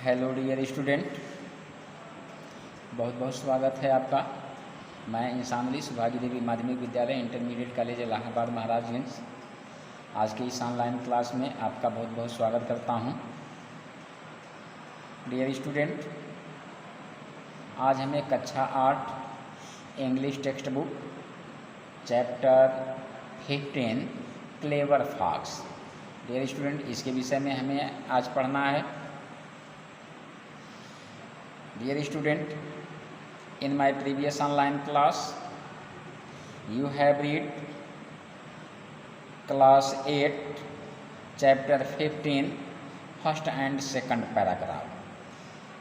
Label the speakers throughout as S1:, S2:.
S1: Hello dear student, बहुत बहुत स्वागत है आपका। मैं इंसान अली सुभागी देवी माध्यमिक विद्यालय इंटरमीडिएट कॉलेज इलाहाबाद महाराजगंज आज के इस ऑनलाइन क्लास में आपका बहुत बहुत स्वागत करता हूं। डियर स्टूडेंट, आज हमें कक्षा 8 English text book chapter 15 clever fox. Dear student, इसके विषय में हमें आज पढ़ना है। Dear student, in my previous online class, you have read class 8, chapter 15, first and second paragraph.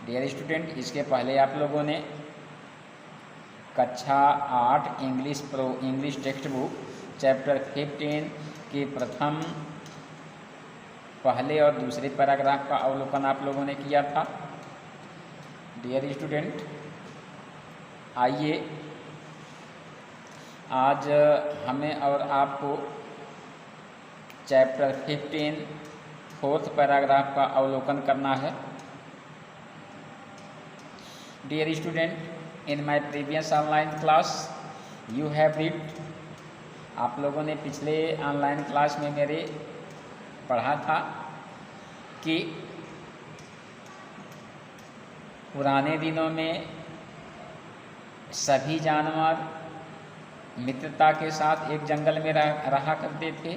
S1: Dear student, इसके पहले आप लोगों ने कक्षा 8 इंग्लिश टेक्स्ट बुक चैप्टर 15 के प्रथम पहले और दूसरे पैराग्राफ का अवलोकन आप लोगों ने किया था। डियर स्टूडेंट, आइए आज हमें और आपको चैप्टर 15 फोर्थ पैराग्राफ का अवलोकन करना है। Dear student, in my previous online class you have read, आप लोगों ने पिछले ऑनलाइन क्लास में मेरे पढ़ा था कि पुराने दिनों में सभी जानवर मित्रता के साथ एक जंगल में रहा करते थे।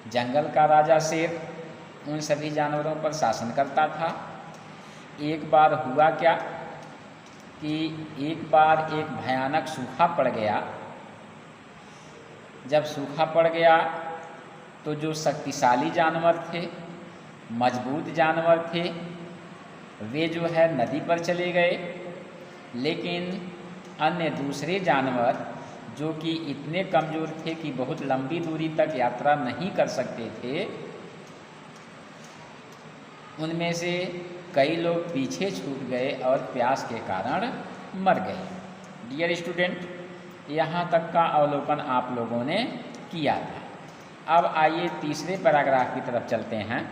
S1: जंगल का राजा शेर उन सभी जानवरों पर शासन करता था। एक बार हुआ क्या कि एक बार एक भयानक सूखा पड़ गया। जब सूखा पड़ गया तो जो शक्तिशाली जानवर थे, मजबूत जानवर थे, वे जो है नदी पर चले गए, लेकिन अन्य दूसरे जानवर जो कि इतने कमज़ोर थे कि बहुत लंबी दूरी तक यात्रा नहीं कर सकते थे, उनमें से कई लोग पीछे छूट गए और प्यास के कारण मर गए। डियर स्टूडेंट, यहाँ तक का अवलोकन आप लोगों ने किया था। अब आइए तीसरे पैराग्राफ की तरफ चलते हैं।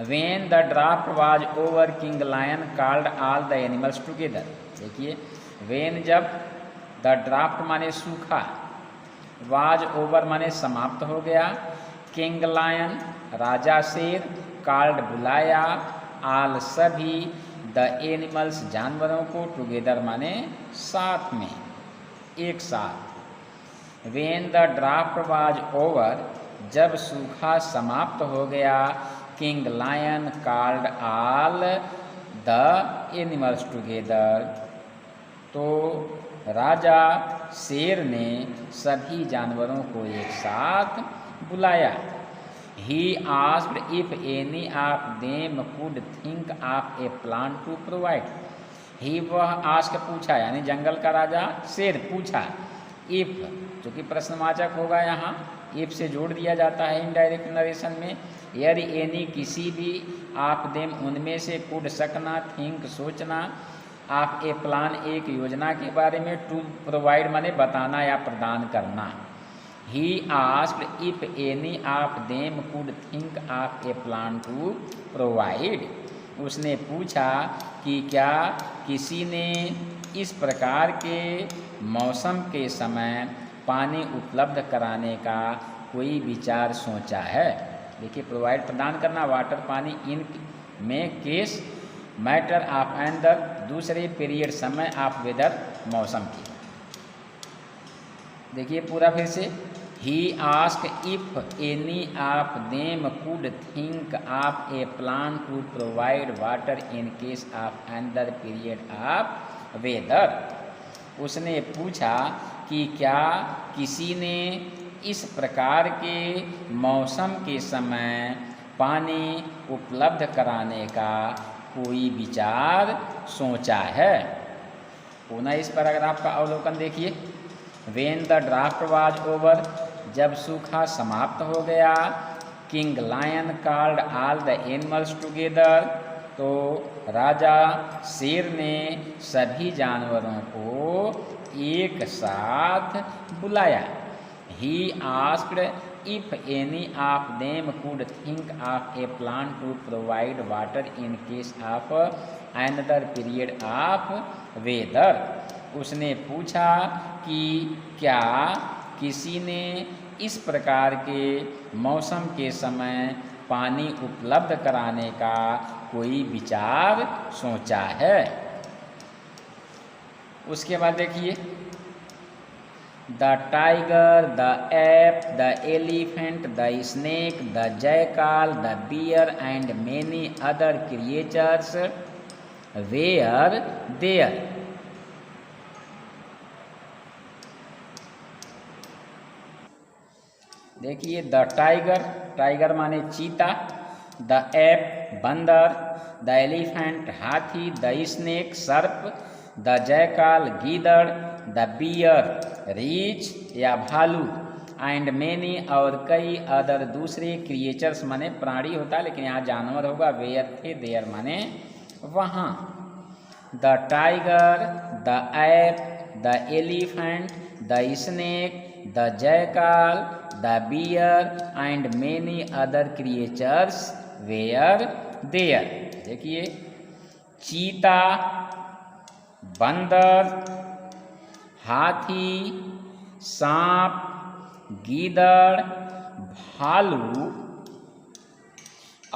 S1: When the draft was over, King Lion called all the animals together. देखिए, when जब the draft माने सूखा, was over माने समाप्त हो गया, King Lion राजा शेर, called बुलाया, all सभी, the animals जानवरों को, together माने साथ में, एक साथ। When the draft was over, जब सूखा समाप्त हो गया, king lion called all the animals together, तो राजा शेर ने सभी जानवरों को एक साथ बुलाया। He asked if any of them could think of a plan to provide. He वह आस्क पूछा, यानी जंगल का राजा शेर पूछा। इफ जो कि प्रश्नवाचक होगा, यहाँ इफ से जोड़ दिया जाता है इनडायरेक्ट नरेशन में। यदि एनी किसी भी, आप देम उनमें से, कुड सकना, थिंक सोचना, आप ए प्लान एक योजना के बारे में, टू प्रोवाइड माने बताना या प्रदान करना। He asked if any of them could think of a plan to provide. उसने पूछा कि क्या किसी ने इस प्रकार के मौसम के समय पानी उपलब्ध कराने का कोई विचार सोचा है। देखिए, प्रोवाइड प्रदान करना, वाटर पानी, इन में case matter of another, दूसरे पीरियड समय ऑफ वेदर मौसम की। देखिए पूरा फिर से। He ask if any of them could think of a plan to provide water in case of another period of weather. उसने पूछा कि क्या किसी ने इस प्रकार के मौसम के समय पानी उपलब्ध कराने का कोई विचार सोचा है। पुनः इस पैराग्राफ का अवलोकन देखिए। When the draft was over, जब सूखा समाप्त हो गया, king lion called all the animals together, तो राजा शेर ने सभी जानवरों को एक साथ बुलाया। He asked if any of them could think of a plan to provide water in case of another period of weather. उसने पूछा कि क्या किसी ने इस प्रकार के मौसम के समय पानी उपलब्ध कराने का कोई विचार सोचा है। उसके बाद देखिए, the tiger, the ape, the elephant, the snake, the jackal, the bear and many other creatures were there. देखिए, द टाइगर, टाइगर माने चीता, द एप बंदर, द एलिफेंट हाथी, द स्नेक सर्प, द जैकाल गीदड़, द बियर रीछ या भालू, एंड मैनी और कई अदर दूसरे क्रिएचर्स माने प्राणी होता है, लेकिन यहाँ जानवर होगा। वेयर थे, देयर माने वहाँ। The tiger, the ape, the elephant, the snake, the jackal, the bear and many other creatures were there. देखिए, चीता, बंदर, हाथी, सांप, गीदड़, भालू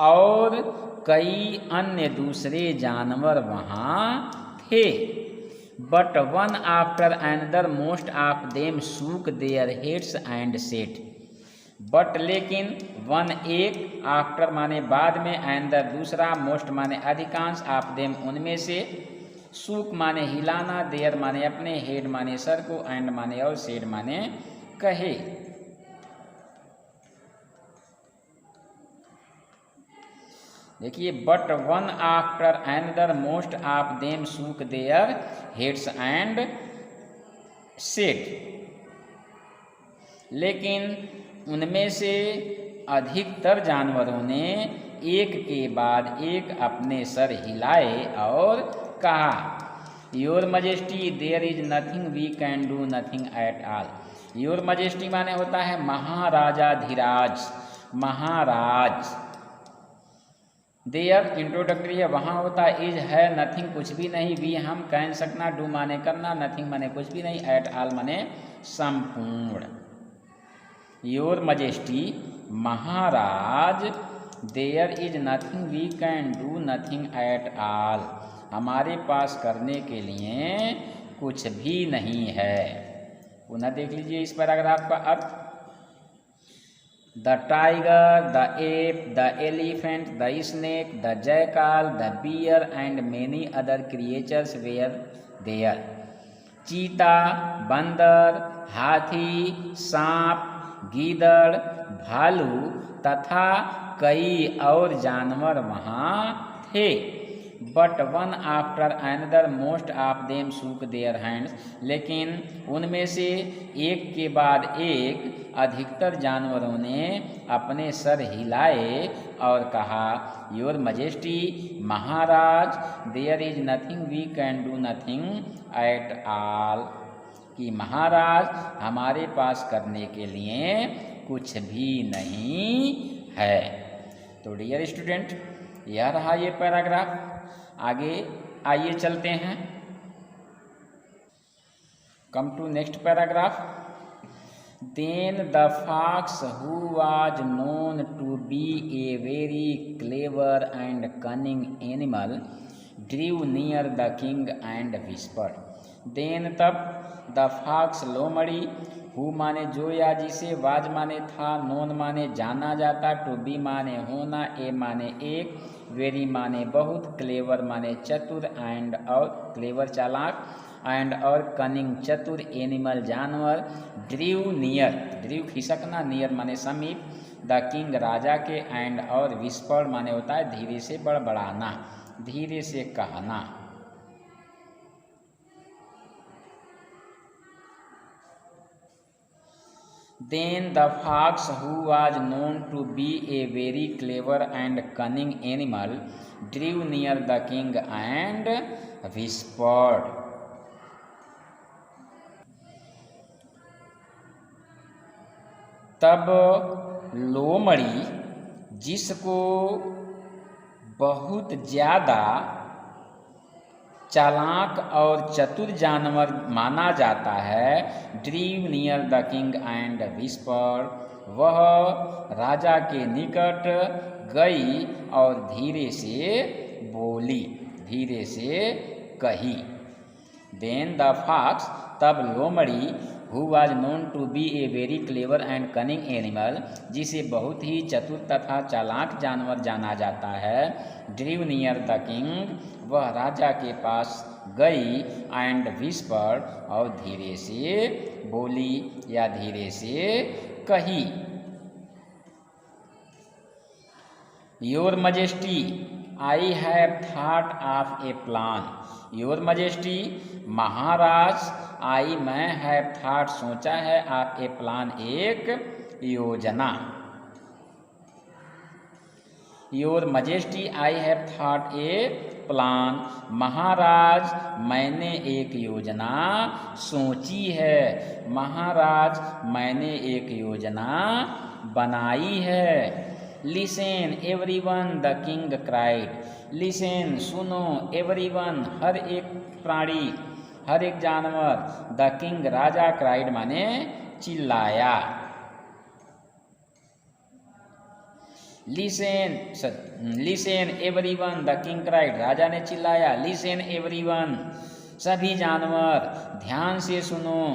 S1: और कई अन्य दूसरे जानवर वहाँ थे। But one after another most of them shook their heads and set. But लेकिन, वन एक, आफ्टर माने बाद में, अनदर दूसरा, मोस्ट माने अधिकांश, ऑफ देम उनमें से, शूक माने हिलाना, देयर माने अपने, हेड माने सर को, एंड माने और, सेड माने कहे। देखिए, but one after another most of them shook their heads and said. लेकिन उनमें से अधिकतर जानवरों ने एक के बाद एक अपने सर हिलाए और कहा, your majesty there is nothing we can do nothing at all. Your majesty माने होता है महाराजाधिराज, महाराज। देयर इंट्रोडक्टरी है, वहाँ होता है, इज है, नथिंग कुछ भी नहीं, वी हम, कैन सकना, डू माने करना, नथिंग माने कुछ भी नहीं, एट ऑल माने संपूर्ण। Your majesty Maharaj, there is nothing we can do nothing at all, हमारे पास करने के लिए कुछ भी नहीं है। पुनः देख लीजिए इस पैराग्राफ का अर्थ। The tiger, the ape, the elephant, the snake, the jackal, the bear and many other creatures were there. चीता, बंदर, हाथी, सांप, गीदड़, भालू तथा कई और जानवर वहाँ थे। But one after another most of them shook their hands. लेकिन उनमें से एक के बाद एक अधिकतर जानवरों ने अपने सर हिलाए और कहा, your majesty Maharaj, there is nothing we can do nothing at all, कि महाराज हमारे पास करने के लिए कुछ भी नहीं है। तो डियर स्टूडेंट, यह रहा ये पैराग्राफ। आगे आइए चलते हैं। Come to next paragraph. Then the fox who was known to be a very clever and cunning animal drew near the king and whispered. Then तब, द फॉक्स लोमड़ी, हु माने जो या जिसे, वाज माने था, नोन माने जाना जाता, टू बी माने होना, ए माने एक, वेरी माने बहुत, क्लेवर माने चतुर, एंड और क्लेवर चालाक, एंड और कनिंग चतुर, एनिमल जानवर, ड्रीव नियर, ड्रीव खिसकना, नियर माने समीप, द किंग राजा के, एंड और विस्पर्ड माने होता है धीरे से बड़बड़ाना, धीरे से कहना। Then the fox, who was known to be a very clever and cunning animal, drew near the king and whispered. तब लोमड़ी, जिसको बहुत ज़्यादा चालाक और चतुर जानवर माना जाता है, ड्रीव near the king and whisper, वह राजा के निकट गई और धीरे से बोली, धीरे से कही। देन द फॉक्स, तब लोमड़ी, who was known to be a very clever and cunning animal, जिसे बहुत ही चतुर तथा चालाक जानवर जाना जाता है, ड्रीव नियर द किंग, वह राजा के पास गई, एंड विस्पर, और धीरे से बोली या धीरे से कही। Your majesty, I have thought of a plan. Your majesty, महाराज, आई, मैं, हैव थॉट, सोचा है, ऑफ ए प्लान, एक योजना। Your majesty, I have thought a plan, महाराज, मैंने एक योजना सोची है, महाराज, मैंने एक योजना बनाई है। Listen everyone, the king cried, listen, सुनो, एवरीवन, हर एक प्राणी, हर एक जानवर, द किंग, राजा, क्राइड माने चिल्लाया। Listen, listen everyone, the king cried, राजा ने चिल्लाया। लिसेन एवरीवन, सभी जानवर, ध्यान से सुनो।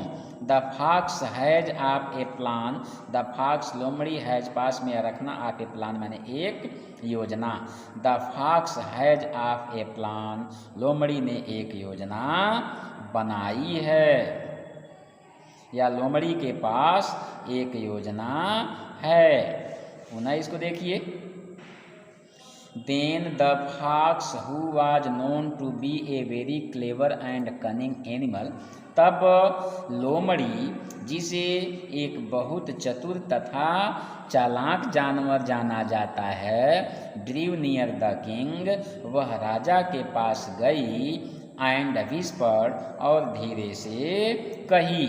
S1: The fox has of a plan, the fox, लोमड़ी, हैज, पास में रखना, ऑफ ए प्लान मैंने एक योजना। The fox has of a plan, लोमड़ी ने एक योजना बनाई है, या लोमड़ी के पास एक योजना है। पुनः इसको देखिए। Then the fox, who was known to be a very clever and cunning animal, तब लोमड़ी, जिसे एक बहुत चतुर तथा चालाक जानवर जाना जाता है, ड्रीव नियर द किंग, वह राजा के पास गई, एंड विस्पर्ड, और धीरे से कही।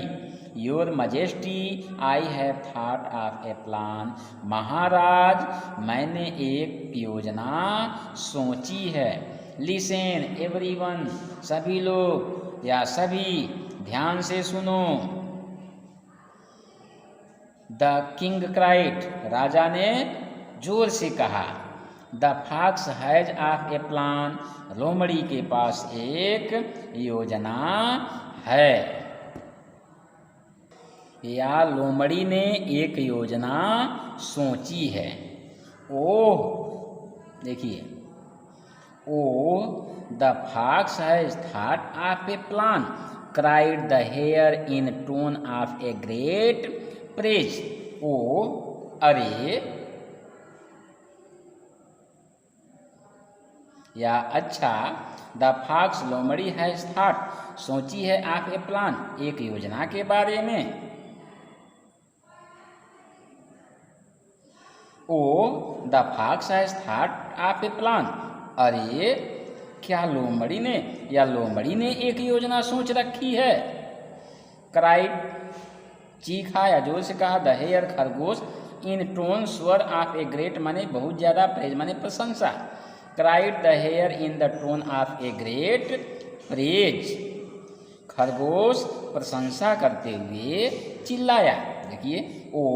S1: Your majesty, I have thought of a plan, महाराज, मैंने एक योजना सोची है। लिसेन एवरीवन, सभी लोग या सभी, ध्यान से सुनो। द किंग क्राइड, राजा ने जोर से कहा। The fox has of a plan, लोमड़ी के पास एक योजना है, या लोमड़ी ने एक योजना सोची है। ओह, देखिए, oh, the fox has thought of a plan, cried the hare in tone of a great praise. Oh, अरे, या अच्छा, द फॉक्स, लोमड़ी, हैज थॉट, सोची है, ऑफ ए प्लान, एक योजना के बारे में। Oh, the fox has thought of a plan, अरे, क्या लोमड़ी ने या लोमड़ी ने एक योजना सोच रखी है। क्राइड, चीखा या जोर से कहा। द हेयर, खरगोश, इन टोन, स्वर, ऑफ ए ग्रेट माने बहुत ज़्यादा, प्रेज माने प्रशंसा। Cried the hare in the tone of a great praise, खरगोश प्रशंसा करते हुए चिल्लाया। देखिए, oh,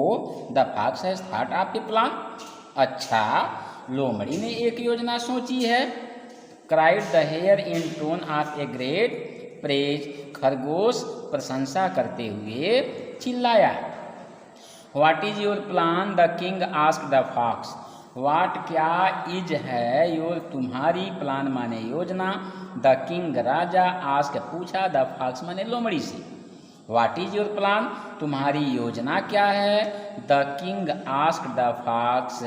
S1: the fox has thought of a plan, अच्छा, लोमड़ी ने एक योजना सोची है। Cried the hare in tone of a great praise, खरगोश प्रशंसा करते हुए चिल्लाया। What is your plan, the king asked the fox, what, क्या, इज है, योर, तुम्हारी, प्लान माने योजना, द किंग, राजा, आस्क, पूछा, द फॉक्स माने लोमड़ी से। व्हाट इज योर प्लान, तुम्हारी योजना क्या है। The king asked the fox,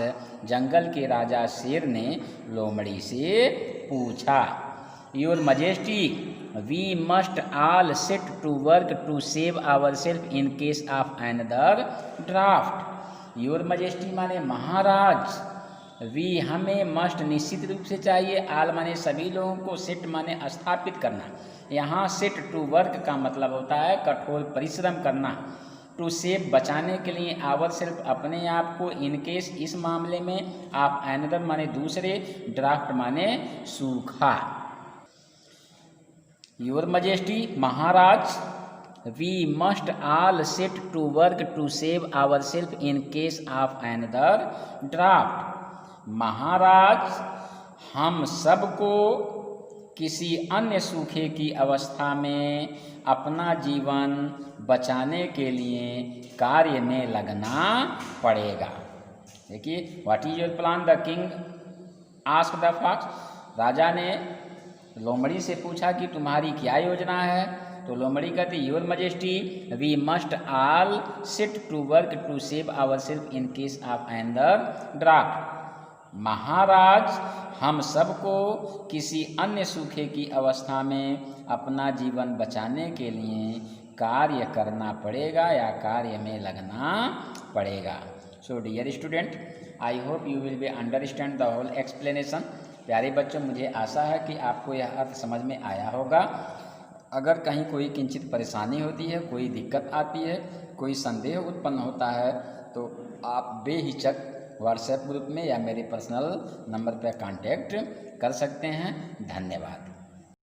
S1: जंगल के राजा शेर ने लोमड़ी से पूछा। Your majesty, we must all set to work to save our self in case of another draft. Your majesty माने महाराज, वी हमें, मस्ट निश्चित रूप से चाहिए, आल माने सभी लोगों को, सेट माने स्थापित करना। यहाँ सेट टू वर्क का मतलब होता है कठोर परिश्रम करना, टू सेव बचाने के लिए, आवर सेल्फ अपने आप को, इन केस इस मामले में, आप अनदर माने दूसरे, ड्राफ्ट माने सूखा। योर मजेस्टी महाराज, we must all set to work to save our self in case of another draft. महाराज, हम सबको किसी अन्य सूखे की अवस्था में अपना जीवन बचाने के लिए कार्य में लगना पड़ेगा। देखिए, what is your plan, the king asked the fox. राजा ने लोमड़ी से पूछा कि तुम्हारी क्या योजना है। तो लोमड़ी कहती, your majesty, we must all sit to work to save our self in case of another draft. महाराज, हम सबको किसी अन्य सूखे की अवस्था में अपना जीवन बचाने के लिए कार्य करना पड़ेगा या कार्य में लगना पड़ेगा। So dear student, I hope you will be understand the whole explanation. प्यारे बच्चों, मुझे आशा है कि आपको यह अर्थ समझ में आया होगा। अगर कहीं कोई किंचित परेशानी होती है, कोई दिक्कत आती है, कोई संदेह उत्पन्न होता है, तो आप बेहिचक व्हाट्सएप ग्रुप में या मेरे पर्सनल नंबर पर कांटेक्ट कर सकते हैं। धन्यवाद।